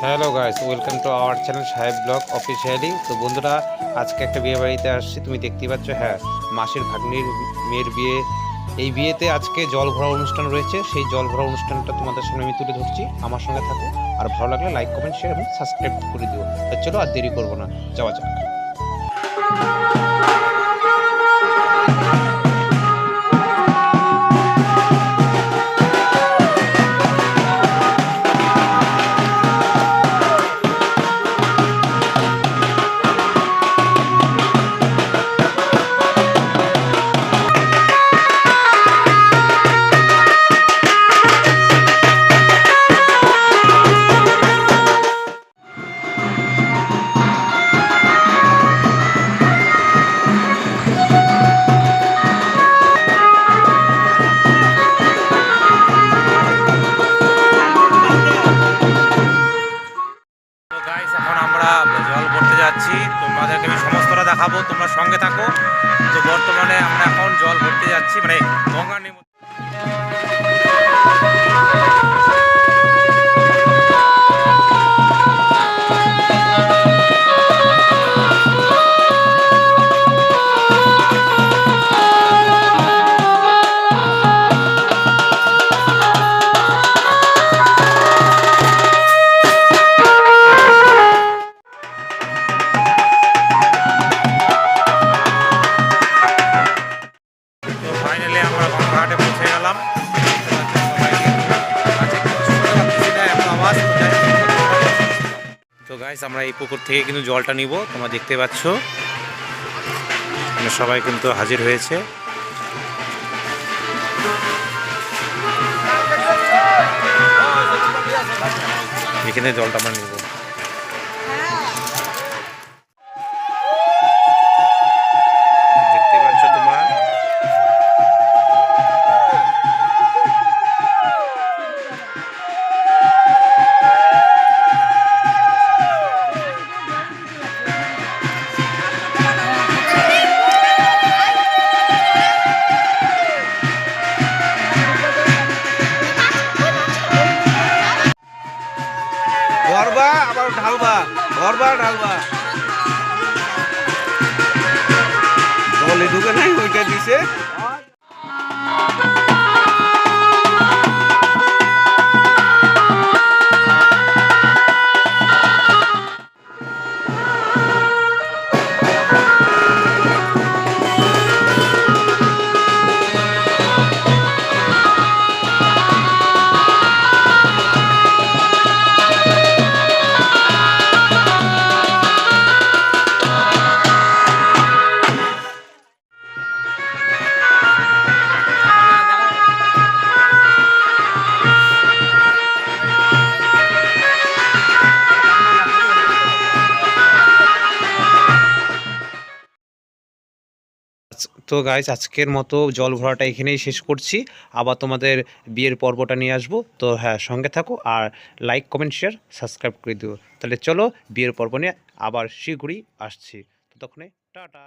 Hello guys, welcome to our channel সাহেব blog officially. তো বন্ধুরা, আজকে একটা বিয়ে বাড়িতে আসছি। তুমি দেখতেই পাচ্ছ, হ্যাঁ, মাসির ভাগ্নির মেয়ের বিয়ে। এই বিয়েতে আজকে জল ভরা অনুষ্ঠান রয়েছে। সেই জল ভরা অনুষ্ঠানটা তোমাদের সামনে আমি তুলে ধরছি। আমার সঙ্গে থাকো, আর ভালো লাগলে লাইক, কমেন্ট, শেয়ার এবং সাবস্ক্রাইব করে দিও। তো চলো, আর দেরি করবো না, যাওয়া যাক। এখন আমরা জল ভরতে যাচ্ছি, তোমাদেরকে আমি সমস্তটা দেখাবো, তোমরা সঙ্গে থাকো। তো বর্তমানে আমরা এখন জল ভরতে যাচ্ছি, মানে গঙ্গা ফাইনালি আমরা গঙ্গাঘাটে পৌঁছে গেলাম। তো গাইস, আমরা এই পুকুর থেকে কিন্তু জলটা নিব, তোমরা দেখতে পাচ্ছ সবাই কিন্তু হাজির হয়েছে। এখানে জলটা আমরা নিব। দেখতে পাচ্ছ তোমরা, ভরবা আবার ঢালবা, ভরবা ঢালবা। জলে ঢুকে নাই, ওইটা দিছে। তো গাইস, আজকের মতো জল ভরাটা এখানেই শেষ করছি। আবার তোমাদের বিয়ের পর্বটা নিয়ে আসবো। তো হ্যাঁ, সঙ্গে থাকো, আর লাইক, কমেন্ট, শেয়ার, সাবস্ক্রাইব করে দিও। তাহলে চলো, বিয়ের পর্ব নিয়ে আবার শীঘ্রই আসছি। ততক্ষণে টাটা।